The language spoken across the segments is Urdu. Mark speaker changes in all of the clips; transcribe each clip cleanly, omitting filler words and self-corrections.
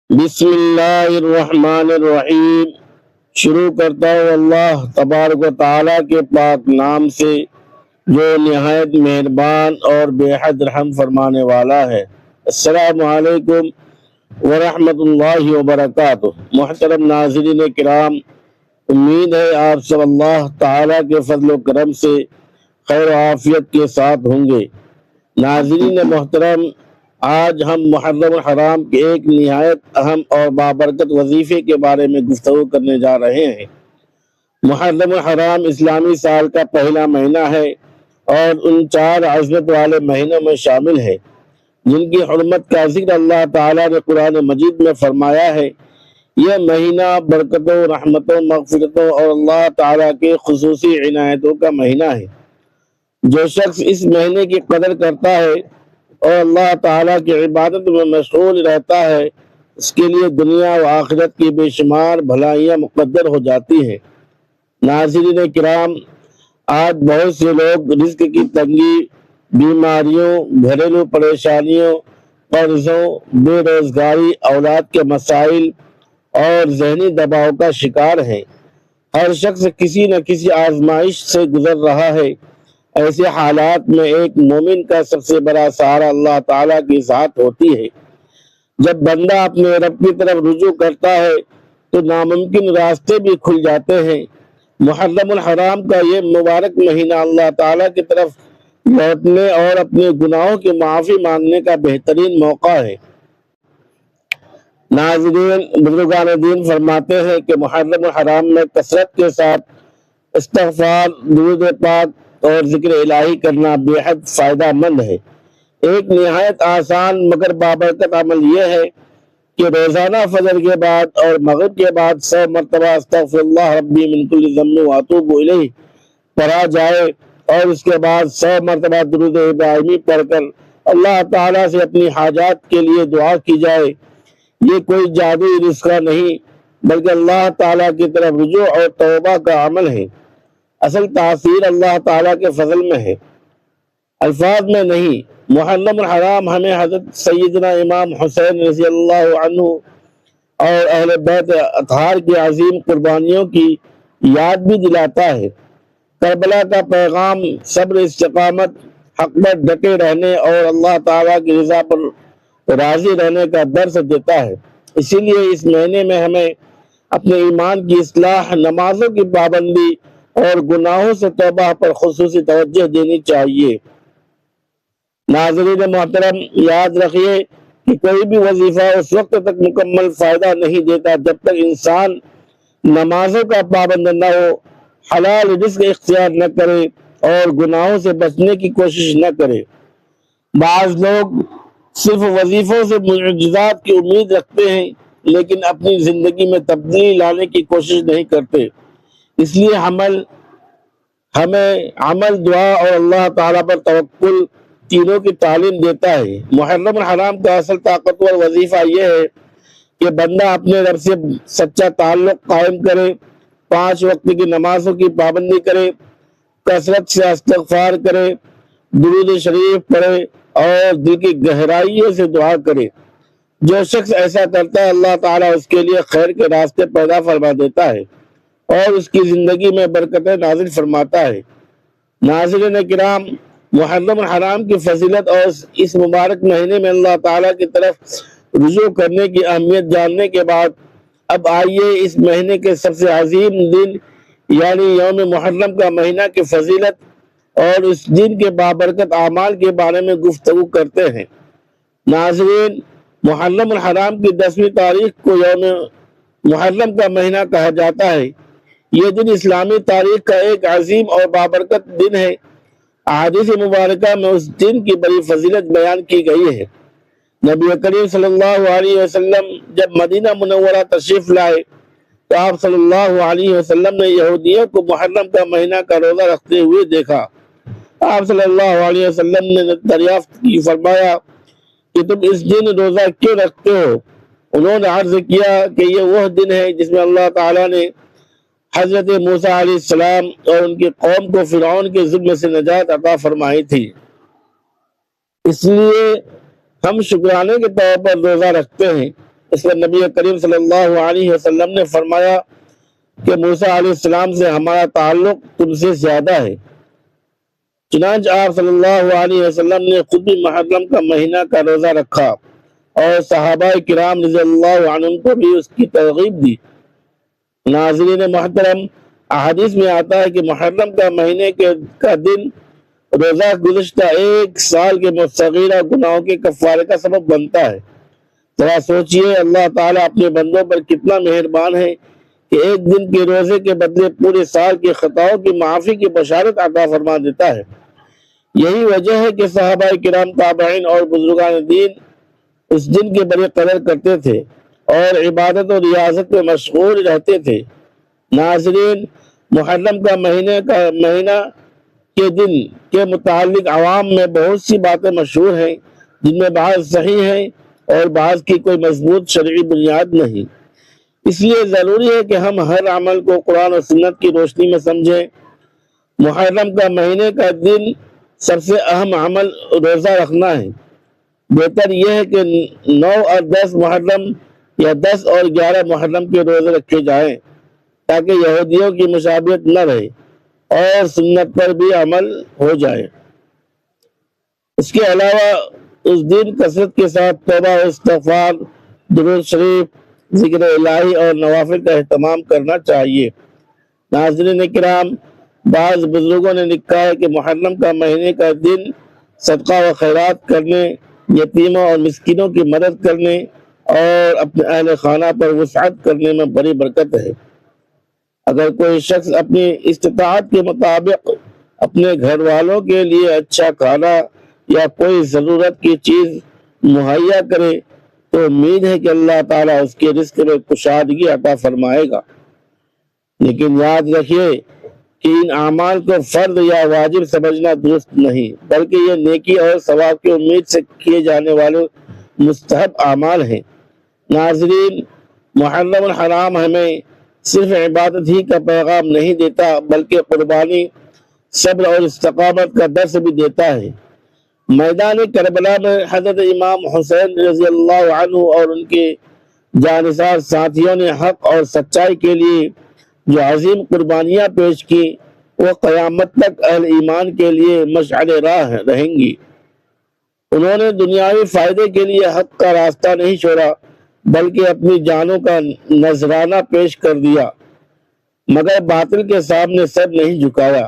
Speaker 1: بسم اللہ الرحمن الرحیم۔ شروع کرتا ہوں اللہ تبارک و تعالیٰ کے پاک نام سے جو نہایت مہربان اور بے حد رحم فرمانے والا ہے۔ السلام علیکم ورحمۃ اللہ وبرکاتہ۔ محترم ناظرین کرام، امید ہے آپ سب اللہ تعالیٰ کے فضل و کرم سے خیر و عافیت کے ساتھ ہوں گے۔ ناظرین محترم، آج ہم محرم الحرام کے ایک نہایت اہم اور بابرکت وظیفے کے بارے میں گفتگو کرنے جا رہے ہیں۔ محرم الحرام اسلامی سال کا پہلا مہینہ ہے اور ان 4 عظمت والے مہینوں میں شامل ہے جن کی حرمت کا ذکر اللہ تعالیٰ نے قرآن مجید میں فرمایا ہے۔ یہ مہینہ برکتوں، رحمتوں، مغفرتوں اور اللہ تعالیٰ کے خصوصی عنایتوں کا مہینہ ہے۔ جو شخص اس مہینے کی قدر کرتا ہے اور اللہ تعالیٰ کی عبادت میں مشغول رہتا ہے، اس کے لیے دنیا و آخرت کی بے شمار بھلائیاں مقدر ہو جاتی ہیں۔ ناظرین کرام، آج بہت سے لوگ رزق کی تنگی، بیماریوں، گھریلو پریشانیوں، قرضوں، بے روزگاری، اولاد کے مسائل اور ذہنی دباؤ کا شکار ہیں۔ ہر شخص کسی نہ کسی آزمائش سے گزر رہا ہے۔ ایسے حالات میں ایک مومن کا سب سے بڑا سہارا اللہ تعالیٰ کی ذات ہوتی ہے۔ جب بندہ اپنے رب کی طرف رجوع کرتا ہے تو ناممکن راستے بھی کھل جاتے ہیں۔ محرم الحرام کا یہ مبارک مہینہ اللہ تعالیٰ کی طرف لوٹنے اور اپنے گناہوں کی معافی مانگنے کا بہترین موقع ہے۔ ناظرین، بزرگان دین فرماتے ہیں کہ محرم الحرام میں کثرت کے ساتھ استغفار، درود پاک اور ذکر الہی کرنا بے حد فائدہ مند ہے۔ ایک نہایت آسان مگر بابرکت عمل یہ ہے کہ روزانہ فجر کے بعد اور مغرب کے بعد 100 مرتبہ استغفر اللہ ربی من کل ذنب واتوب الیہ پڑھا جائے اور اس کے بعد 100 مرتبہ درود ابراہیمی پڑھ کر اللہ تعالیٰ سے اپنی حاجات کے لیے دعا کی جائے۔ یہ کوئی جادوئی نسخہ نہیں بلکہ اللہ تعالیٰ کی طرف رجوع اور توبہ کا عمل ہے۔ اصل تاثیر اللہ تعالیٰ کے فضل میں ہے، الفاظ میں نہیں۔ محرم الحرام ہمیں حضرت سیدنا امام حسین رضی اللہ عنہ اور اہل بیت اطہار کی عظیم قربانیوں کی یاد بھی دلاتا ہے۔ کربلا کا پیغام صبر، استقامت، حق پر ڈٹے رہنے اور اللہ تعالیٰ کی رضا پر راضی رہنے کا درس دیتا ہے۔ اسی لیے اس مہینے میں ہمیں اپنے ایمان کی اصلاح، نمازوں کی پابندی اور گناہوں سے توبہ پر خصوصی توجہ دینی چاہیے۔ ناظرین محترم، یاد رکھیے کہ کوئی بھی وظیفہ اس وقت تک مکمل فائدہ نہیں دیتا جب تک انسان نمازوں کا پابند نہ ہو، حلال رزق اختیار نہ کرے اور گناہوں سے بچنے کی کوشش نہ کرے۔ بعض لوگ صرف وظیفوں سے معجزات کی امید رکھتے ہیں لیکن اپنی زندگی میں تبدیلی لانے کی کوشش نہیں کرتے۔ اس لیے ہمیں عمل، دعا اور اللہ تعالیٰ پر توکل تینوں کی تعلیم دیتا ہے۔ محرم الحرام کا اصل طاقتور وظیفہ یہ ہے کہ بندہ اپنے رب سے سچا تعلق قائم کرے، 5 وقت کی نمازوں کی پابندی کرے، کثرت سے استغفار کرے، درود شریف پڑھے اور دل کی گہرائیوں سے دعا کرے۔ جو شخص ایسا کرتا ہے اللہ تعالیٰ اس کے لیے خیر کے راستے پیدا فرما دیتا ہے اور اس کی زندگی میں برکتیں نازل فرماتا ہے۔ ناظرین کرام، محرم الحرام کی فضیلت اور اس مبارک مہینے میں اللہ تعالیٰ کی طرف رجوع کرنے کی اہمیت جاننے کے بعد اب آئیے اس مہینے کے سب سے عظیم دن یعنی یوم محرم کا مہینہ کی فضیلت اور اس دن کے بابرکت اعمال کے بارے میں گفتگو کرتے ہیں۔ ناظرین، محرم الحرام کی 10ویں تاریخ کو یوم محرم کا مہینہ کہا جاتا ہے۔ یہ دن اسلامی تاریخ کا ایک عظیم اور بابرکت دن ہے۔ احادیث مبارکہ میں اس دن کی بڑی فضیلت بیان کی گئی ہے۔ نبی کریم صلی اللہ علیہ وسلم جب مدینہ منورہ تشریف لائے تو آپ صلی اللہ علیہ وسلم نے یہودیوں کو محرم کا مہینہ کا روزہ رکھتے ہوئے دیکھا۔ آپ صلی اللہ علیہ وسلم نے دریافت کی، فرمایا کہ تم اس دن روزہ کیوں رکھتے ہو؟ انہوں نے عرض کیا کہ یہ وہ دن ہے جس میں اللہ تعالیٰ نے حضرت موسیٰ علیہ السلام اور ان کی قوم کو فرعون کے ظلم سے نجات عطا فرمائی تھی۔ اس لیے ہم شکرانے کے طور پر روزہ رکھتے ہیں۔ اس پر نبی کریم صلی اللہ علیہ وسلم نے فرمایا کہ موسیٰ علیہ السلام سے ہمارا تعلق تم سے زیادہ ہے۔ چنانچہ آپ صلی اللہ علیہ وسلم نے خود بھی محرم کا مہینہ کا روزہ رکھا اور صحابہ کرام رضی اللہ عنہم کو بھی اس کی ترغیب دی۔ ناظرین محترم، احادیث میں آتا ہے کہ محرم کا مہینے کا دن روزہ گزشتہ ایک سال کے صغیرہ گناہوں کے کفارے کا سبب بنتا ہے۔ ذرا سوچئے، اللہ تعالیٰ اپنے بندوں پر کتنا مہربان ہے کہ ایک دن کے روزے کے بدلے پورے سال کی خطاؤں کی معافی کی بشارت عطا فرما دیتا ہے۔ یہی وجہ ہے کہ صحابہ کرام، تابعین اور بزرگان دین اس دن کی بڑی قدر کرتے تھے اور عبادت و ریاضت میں مشغول رہتے تھے۔ ناظرین، محرم کا مہینہ کے دن کے متعلق عوام میں بہت سی باتیں مشہور ہیں، جن میں بعض صحیح ہیں اور بعض کی کوئی مضبوط شرعی بنیاد نہیں۔ اس لیے ضروری ہے کہ ہم ہر عمل کو قرآن و سنت کی روشنی میں سمجھیں۔ محرم کا مہینے کا دن سب سے اہم عمل روزہ رکھنا ہے۔ بہتر یہ ہے کہ 9 اور 10 محرم یا 10 اور 11 محرم کے روزے رکھے جائیں تاکہ یہودیوں کی مشابہت نہ رہے اور سنت پر بھی عمل ہو جائے۔ اس کے علاوہ اس دن کثرت کے ساتھ توبہ و استغفار، درود شریف، ذکر الہی اور نوافل کا اہتمام کرنا چاہیے۔ ناظرین کرام، بعض بزرگوں نے لکھا ہے کہ محرم کا مہینے کا دن صدقہ و خیرات کرنے، یتیموں اور مسکینوں کی مدد کرنے اور اپنے اہل خانہ پر وسعت کرنے میں بڑی برکت ہے۔ اگر کوئی شخص اپنی استطاعت کے مطابق اپنے گھر والوں کے لیے اچھا کھانا یا کوئی ضرورت کی چیز مہیا کرے تو امید ہے کہ اللہ تعالیٰ اس کے رزق میں کشادگی عطا فرمائے گا۔ لیکن یاد رکھیے کہ ان اعمال کو فرض یا واجب سمجھنا درست نہیں، بلکہ یہ نیکی اور ثواب کی امید سے کیے جانے والے مستحب اعمال ہیں۔ ناظرین، محرم الحرام ہمیں صرف عبادت ہی کا پیغام نہیں دیتا بلکہ قربانی، صبر اور استقامت کا درس بھی دیتا ہے۔ میدان کربلا میں حضرت امام حسین رضی اللہ عنہ اور ان کے جانثار ساتھیوں نے حق اور سچائی کے لیے جو عظیم قربانیاں پیش کی، وہ قیامت تک اہل ایمان کے لیے مشعل راہ رہیں گی۔ انہوں نے دنیاوی فائدے کے لیے حق کا راستہ نہیں چھوڑا بلکہ اپنی جانوں کا نذرانہ پیش کر دیا، مگر باطل کے سامنے سر نہیں جھکایا۔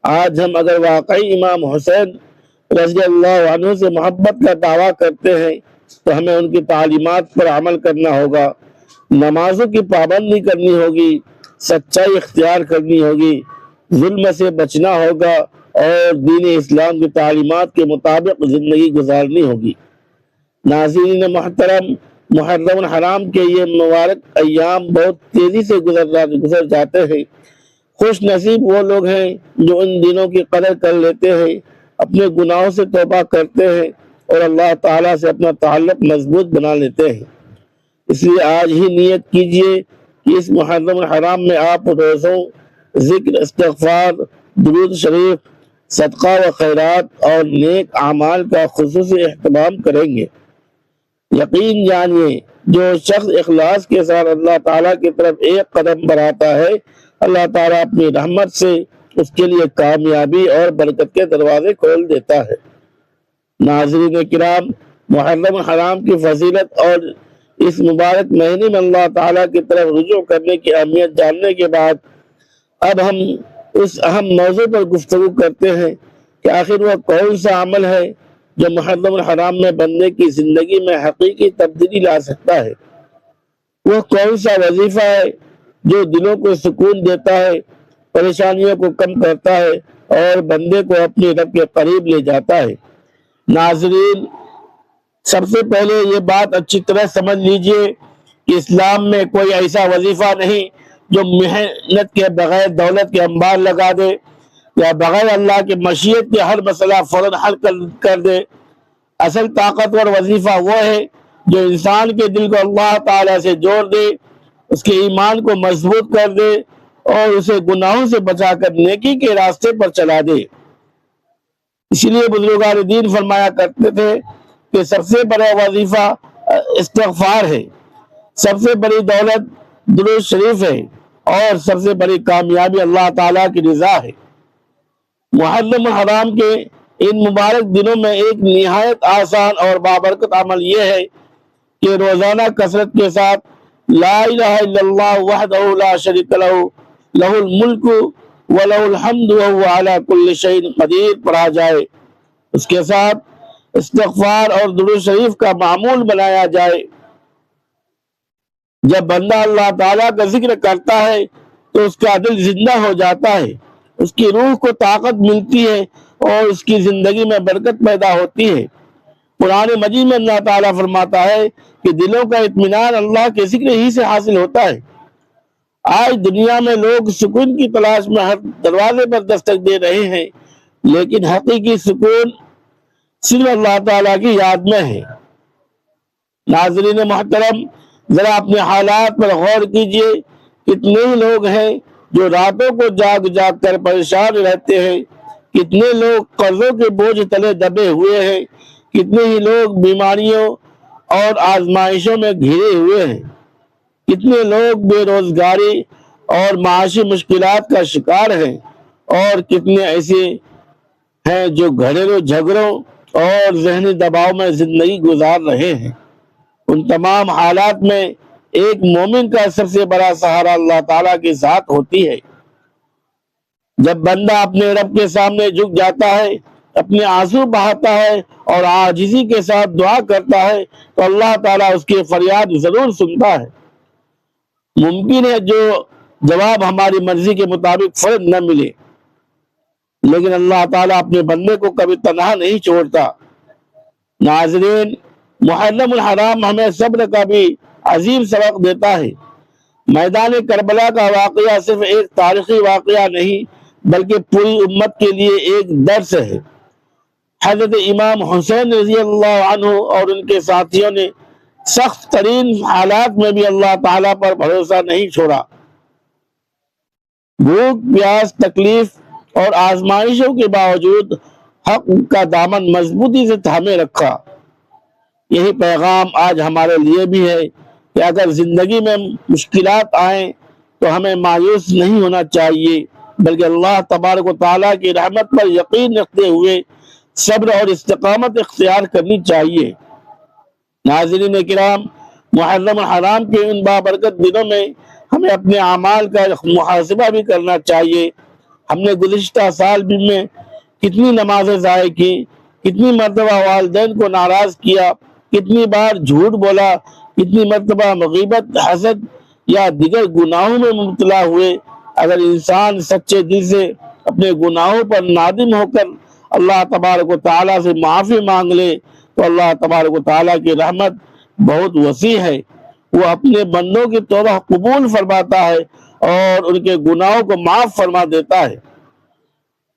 Speaker 1: آج ہم اگر واقعی امام حسین رضی اللہ عنہ سے محبت کا دعویٰ کرتے ہیں تو ہمیں ان کی تعلیمات پر عمل کرنا ہوگا، نمازوں کی پابندی کرنی ہوگی، سچائی اختیار کرنی ہوگی، ظلم سے بچنا ہوگا اور دین اسلام کی تعلیمات کے مطابق زندگی گزارنی ہوگی۔ ناظرین محترم، محرم الحرام کے یہ مبارک ایام بہت تیزی سے گزر جاتے ہیں۔ خوش نصیب وہ لوگ ہیں جو ان دنوں کی قدر کر لیتے ہیں، اپنے گناہوں سے توبہ کرتے ہیں اور اللہ تعالیٰ سے اپنا تعلق مضبوط بنا لیتے ہیں۔ اس لیے آج ہی نیت کیجئے کہ اس محرم الحرام میں آپ روزوں، ذکر، استغفار، درود شریف، صدقہ و خیرات اور نیک اعمال کا خصوصی اہتمام کریں گے۔ یقین جانیے، جو شخص اخلاص کے ساتھ اللہ تعالیٰ کی طرف ایک قدم بڑھاتا ہے، اللہ تعالیٰ اپنی رحمت سے اس کے لیے کامیابی اور برکت کے دروازے کھول دیتا ہے۔ ناظرین کرام، محرم الحرام کی فضیلت اور اس مبارک مہینے میں اللہ تعالیٰ کی طرف رجوع کرنے کی اہمیت جاننے کے بعد اب ہم اس اہم موضوع پر گفتگو کرتے ہیں کہ آخر وہ کون سا عمل ہے جو محرم الحرام میں بندے کی زندگی میں حقیقی تبدیلی لا سکتا ہے۔ وہ کون سا وظیفہ ہے جو دلوں کو سکون دیتا ہے، پریشانیوں کو کم کرتا ہے اور بندے کو اپنے رب کے قریب لے جاتا ہے۔ ناظرین، سب سے پہلے یہ بات اچھی طرح سمجھ لیجئے کہ اسلام میں کوئی ایسا وظیفہ نہیں جو محنت کے بغیر دولت کے انبار لگا دے یا بغیر اللہ کی مشیت کے ہر مسئلہ فوراً حل کر دے۔ اصل طاقتور وظیفہ وہ ہے جو انسان کے دل کو اللہ تعالیٰ سے جوڑ دے، اس کے ایمان کو مضبوط کر دے اور اسے گناہوں سے بچا کر نیکی کے راستے پر چلا دے۔ اسی لیے بزرگان دین فرمایا کرتے تھے کہ سب سے بڑا وظیفہ استغفار ہے۔ سب سے بڑی دولت درود شریف ہے اور سب سے بڑی کامیابی اللہ تعالیٰ کی رضا ہے۔ محرم الحرام کے ان مبارک دنوں میں ایک نہایت آسان اور بابرکت عمل یہ ہے کہ روزانہ کثرت کے ساتھ لا الہ الا اللہ وحدہ لا شریک لہ لہ الملک ولہ الحمد وہو علی کل شیء قدیر پڑھا جائے۔ اس کے ساتھ استغفار اور درود شریف کا معمول بنایا جائے۔ جب بندہ اللہ تعالیٰ کا ذکر کرتا ہے تو اس کا دل زندہ ہو جاتا ہے، اس کی روح کو طاقت ملتی ہے اور اس کی زندگی میں برکت پیدا ہوتی ہے۔ قرآن مجید میں اللہ تعالیٰ فرماتا ہے کہ دلوں کا اطمینان اللہ کے ذکر ہی سے حاصل ہوتا ہے۔ آج دنیا میں لوگ سکون کی تلاش میں ہر دروازے پر دستک دے رہے ہیں، لیکن حقیقی سکون صرف اللہ تعالیٰ کی یاد میں ہے۔ ناظرین محترم، ذرا اپنے حالات پر غور کیجئے۔ کتنے ہی لوگ ہیں جو راتوں کو جاگ جاگ کر پریشان رہتے ہیں، کتنے لوگ قرضوں کے بوجھ تلے دبے ہوئے ہیں، کتنے ہی لوگ بیماریوں اور آزمائشوں میں گھرے ہوئے ہیں، کتنے لوگ بے روزگاری اور معاشی مشکلات کا شکار ہیں، اور کتنے ایسے ہیں جو گھریلو جھگڑوں اور ذہنی دباؤ میں زندگی گزار رہے ہیں۔ ان تمام حالات میں ایک مومن کا سب سے بڑا سہارا اللہ تعالیٰ کی ذات ہوتی ہے۔ جب بندہ اپنے رب کے سامنے جھک جاتا ہے، اپنے آنسو بہاتا ہے اور عاجزی کے ساتھ دعا کرتا ہے تو اللہ تعالیٰ اس کی فریاد ضرور سنتا ہے۔ ممکن ہے جو جواب ہماری مرضی کے مطابق فوراً نہ ملے، لیکن اللہ تعالیٰ اپنے بندے کو کبھی تنہا نہیں چھوڑتا۔ ناظرین، محرم الحرام ہمیں صبر کا بھی عظیم سبق دیتا ہے۔ میدان کربلا کا واقعہ صرف ایک تاریخی واقعہ نہیں بلکہ پوری امت کے لیے ایک درس ہے۔ حضرت امام حسین رضی اللہ عنہ اور ان کے ساتھیوں نے سخت ترین حالات میں بھی اللہ تعالیٰ پر بھروسہ نہیں چھوڑا۔ بھوک، پیاس، تکلیف اور آزمائشوں کے باوجود حق کا دامن مضبوطی سے تھامے رکھا۔ یہی پیغام آج ہمارے لیے بھی ہے کہ اگر زندگی میں مشکلات آئیں تو ہمیں مایوس نہیں ہونا چاہیے، بلکہ اللہ تبارک و تعالیٰ کی رحمت پر یقین رکھتے ہوئے صبر اور استقامت اختیار کرنی چاہیے۔ ناظرین کرام، محرم الحرام کے ان بابرکت دنوں میں ہمیں اپنے اعمال کا محاسبہ بھی کرنا چاہیے۔ ہم نے گزشتہ سال میں کتنی نمازیں ضائع کی، کتنی مرتبہ والدین کو ناراض کیا، کتنی بار جھوٹ بولا، کتنی مرتبہ غیبت، حسد یا دیگر گناہوں میں مبتلا ہوئے۔ اگر انسان سچے دل سے اپنے گناہوں پر نادم ہو کر اللہ تبارک و تعالیٰ سے معافی مانگ لے تو اللہ تبارک و تعالیٰ کی رحمت بہت وسیع ہے۔ وہ اپنے بندوں کی توبہ قبول فرماتا ہے اور ان کے گناہوں کو معاف فرما دیتا ہے۔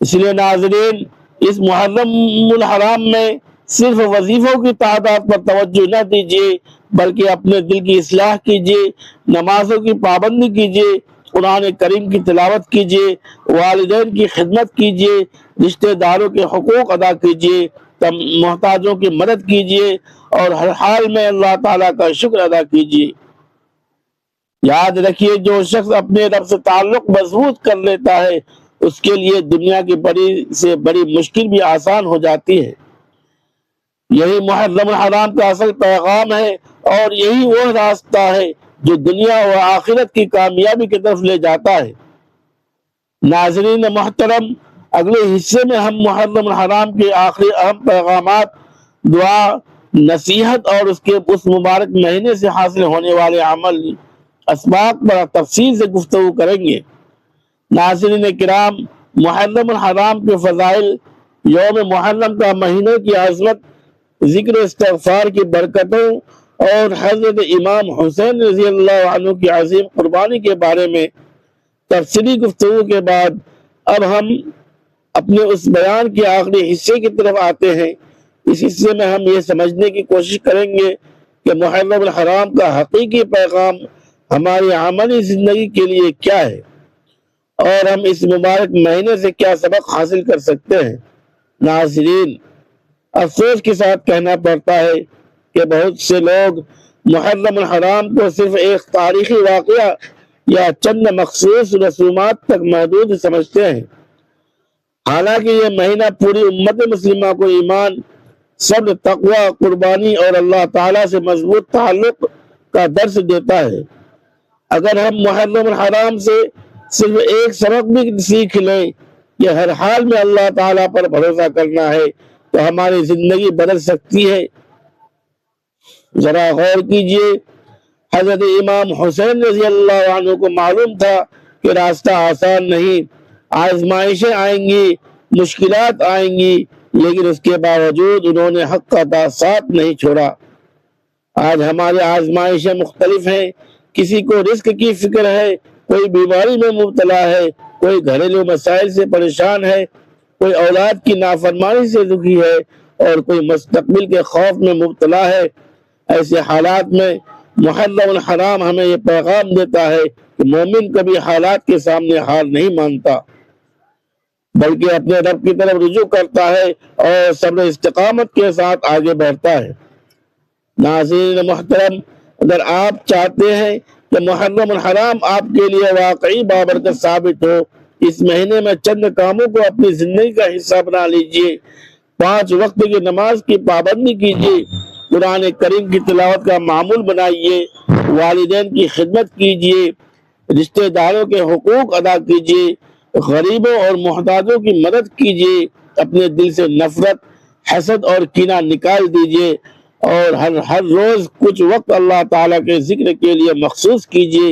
Speaker 1: اس لیے ناظرین، اس محرم الحرام میں صرف وظیفوں کی تعداد پر توجہ نہ دیجیے بلکہ اپنے دل کی اصلاح کیجیے، نمازوں کی پابندی کیجیے، قرآن کریم کی تلاوت کیجیے، والدین کی خدمت کیجیے، رشتہ داروں کے حقوق ادا کیجیے، محتاجوں کی مدد کیجیے اور ہر حال میں اللہ تعالیٰ کا شکر ادا کیجیے۔ یاد رکھیے، جو شخص اپنے رب سے تعلق مضبوط کر لیتا ہے اس کے لیے دنیا کی بڑی سے بڑی مشکل بھی آسان ہو جاتی ہے۔ یہی محرم الحرام کا اصل پیغام ہے اور یہی وہ راستہ ہے جو دنیا و آخرت کی کامیابی کی طرف لے جاتا ہے۔ ناظرین محترم، اگلے حصے میں ہم محرم الحرام کے آخری اہم پیغامات، دعا، نصیحت اور اس مبارک مہینے سے حاصل ہونے والے عمل اسباق پر تفصیل سے گفتگو کریں گے۔ ناظرین کرام، محرم الحرام کے فضائل، یوم محرم کا مہینوں کی عظمت، ذکر استغفار کی برکتوں اور حضرت امام حسین رضی اللہ عنہ کی عظیم قربانی کے بارے میں تفصیلی گفتگو کے بعد اب ہم اپنے اس بیان کے آخری حصے کی طرف آتے ہیں۔ اس حصے میں ہم یہ سمجھنے کی کوشش کریں گے کہ محرم الحرام کا حقیقی پیغام ہماری عملی زندگی کے لیے کیا ہے اور ہم اس مبارک مہینے سے کیا سبق حاصل کر سکتے ہیں۔ ناظرین، افسوس کے ساتھ کہنا پڑتا ہے کہ بہت سے لوگ محرم الحرام کو صرف ایک تاریخی واقعہ یا چند مخصوص رسومات تک محدود سمجھتے ہیں، حالانکہ یہ مہینہ پوری امت مسلمہ کو ایمان، صبر، تقوی، قربانی اور اللہ تعالیٰ سے مضبوط تعلق کا درس دیتا ہے۔ اگر ہم محرم الحرام سے صرف ایک سبق بھی سیکھ لیں کہ ہر حال میں اللہ تعالیٰ پر بھروسہ کرنا ہے تو ہماری زندگی بدل سکتی ہے۔ ذرا غور کیجئے، حضرت امام حسین رضی اللہ عنہ کو معلوم تھا کہ راستہ آسان نہیں، آزمائشیں آئیں گی، مشکلات آئیں گی، لیکن اس کے باوجود انہوں نے حق کا ساتھ نہیں چھوڑا۔ آج ہماری آزمائشیں مختلف ہیں، کسی کو رزق کی فکر ہے، کوئی بیماری میں مبتلا ہے، کوئی گھریلو مسائل سے پریشان ہے، کوئی اولاد کی نافرمانی سے دکھی ہے اور کوئی مستقبل کے خوف میں مبتلا ہے۔ ایسے حالات میں محرم الحرام ہمیں یہ پیغام دیتا ہے کہ مومن کبھی حالات کے سامنے ہار نہیں مانتا، بلکہ اپنے رب کی طرف رجوع کرتا ہے اور صبر استقامت کے ساتھ آگے بڑھتا ہے۔ ناظرین محترم، اگر آپ چاہتے ہیں کہ محرم الحرام آپ کے لیے واقعی بابرکت ثابت ہو، اس مہینے میں چند کاموں کو اپنی زندگی کا حصہ بنا لیجئے۔ 5 وقت کی نماز کی پابندی کیجئے، قرآن کریم کی تلاوت کا معمول بنائیے، والدین کی خدمت کیجئے، رشتہ داروں کے حقوق ادا کیجئے، غریبوں اور محتاجوں کی مدد کیجئے، اپنے دل سے نفرت، حسد اور کینہ نکال دیجئے اور ہر روز کچھ وقت اللہ تعالیٰ کے ذکر کے لیے مخصوص کیجئے۔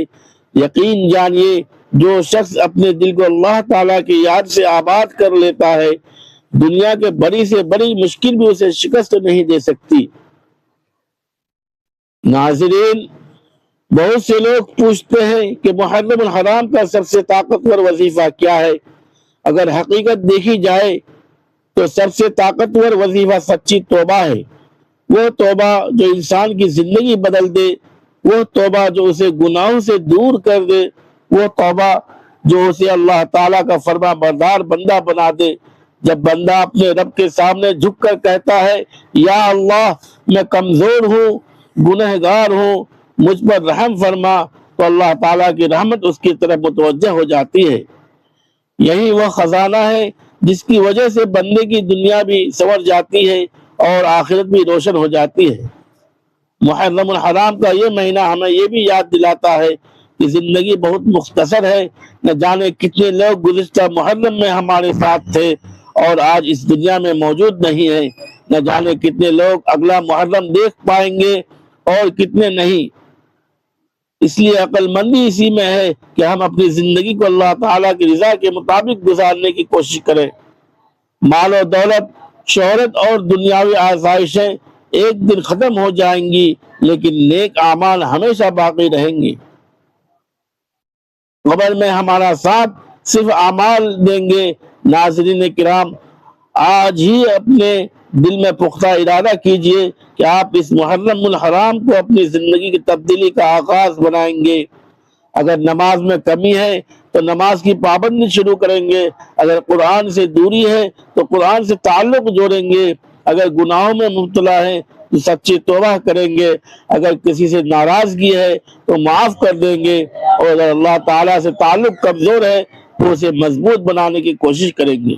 Speaker 1: یقین جانیے، جو شخص اپنے دل کو اللہ تعالیٰ کی یاد سے آباد کر لیتا ہے، دنیا کے بڑی سے بڑی مشکل بھی اسے شکست نہیں دے سکتی۔ ناظرین، بہت سے لوگ پوچھتے ہیں کہ محرم الحرام کا سب سے طاقتور وظیفہ کیا ہے؟ اگر حقیقت دیکھی جائے تو سب سے طاقتور وظیفہ سچی توبہ ہے۔ وہ توبہ جو انسان کی زندگی بدل دے، وہ توبہ جو اسے گناہوں سے دور کر دے، وہ توبہ جو اسے اللہ تعالیٰ کا فرما بردار بندہ بنا دے۔ جب بندہ اپنے رب کے سامنے جھک کر کہتا ہے، یا اللہ میں کمزور ہوں، گنہگار ہوں، مجھ پر رحم فرما، تو اللہ تعالیٰ کی رحمت اس کی طرف متوجہ ہو جاتی ہے۔ یہی وہ خزانہ ہے جس کی وجہ سے بندے کی دنیا بھی سنور جاتی ہے اور آخرت بھی روشن ہو جاتی ہے۔ محرم الحرام کا یہ مہینہ ہمیں یہ بھی یاد دلاتا ہے کہ زندگی بہت مختصر ہے۔ نہ جانے کتنے لوگ گزشتہ محرم میں ہمارے ساتھ تھے اور آج اس دنیا میں موجود نہیں ہیں، نہ جانے کتنے لوگ اگلا محرم دیکھ پائیں گے اور کتنے نہیں۔ اس لیے عقل مندی اسی میں ہے کہ ہم اپنی زندگی کو اللہ تعالیٰ کی رضا کے مطابق گزارنے کی کوشش کریں۔ مال و دولت، شہرت اور دنیاوی آسائشیں ایک دن ختم ہو جائیں گی، لیکن نیک اعمال ہمیشہ باقی رہیں گے۔ قبر میں ہمارا ساتھ صرف اعمال دیں گے۔ ناظرین کرام، آج ہی اپنے دل میں پختہ ارادہ کیجئے کہ آپ اس محرم الحرام کو اپنی زندگی کی تبدیلی کا آغاز بنائیں گے۔ اگر نماز میں کمی ہے تو نماز کی پابندی شروع کریں گے، اگر قرآن سے دوری ہے تو قرآن سے تعلق جوڑیں گے، اگر گناہوں میں مبتلا ہے تو سچی توبہ کریں گے، اگر کسی سے ناراضگی ہے تو معاف کر دیں گے، اور اگر اللہ تعالیٰ سے تعلق کمزور ہے تو اسے مضبوط بنانے کی کوشش کریں گے۔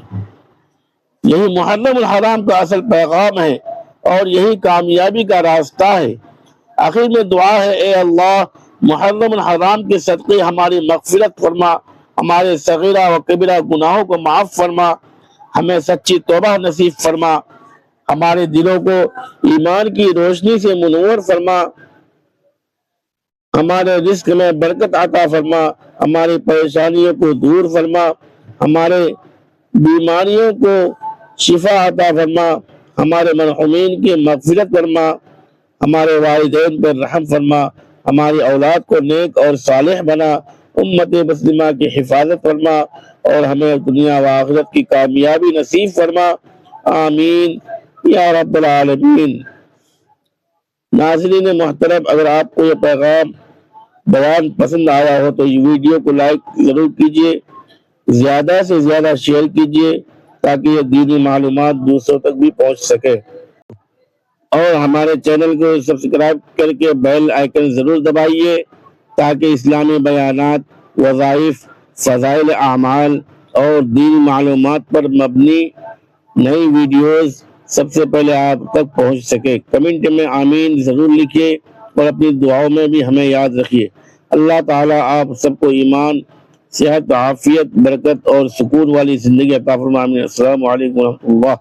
Speaker 1: یہی محرم الحرام کا اصل پیغام ہے اور یہی کامیابی کا راستہ ہے۔ آخر میں دعا ہے، اے اللہ محرم الحرام کے صدقے ہماری مغفرت فرما، ہمارے صغیرہ و کبیرہ گناہوں کو معاف فرما، ہمیں سچی توبہ نصیب فرما، ہمارے دلوں کو ایمان کی روشنی سے منور فرما، ہمارے رزق میں برکت عطا فرما، ہماری پریشانیوں کو دور فرما، ہمارے بیماریوں کو شفا عطا فرما، ہمارے مرحومین کی مغفرت فرما، ہمارے والدین پر رحم فرما، ہماری اولاد کو نیک اور صالح بنا، امت مسلمہ کی حفاظت فرما اور ہمیں دنیا و آخرت کی کامیابی نصیب فرما، آمین یا رب العالمین۔ ناظرین محترم، اگر آپ کو یہ پیغام بیان پسند آیا ہو تو یہ ویڈیو کو لائک ضرور کیجئے، زیادہ سے زیادہ شیئر کیجئے تاکہ یہ دینی معلومات دوسروں تک بھی پہنچ سکے۔ اور ہمارے چینل کو سبسکرائب کر کے بیل آئیکن ضرور دبائیے تاکہ اسلامی بیانات، وظائف، فضائل اعمال اور دینی معلومات پر مبنی نئی ویڈیوز سب سے پہلے آپ تک پہنچ سکے۔ کمنٹ میں آمین ضرور لکھیے اور اپنی دعاؤں میں بھی ہمیں یاد رکھیے۔ اللہ تعالیٰ آپ سب کو ایمان، صحت، عافیت، برکت اور سکون والی زندگی عطا فرمائے۔ آمین۔ السلام علیکم ورحمۃ اللہ۔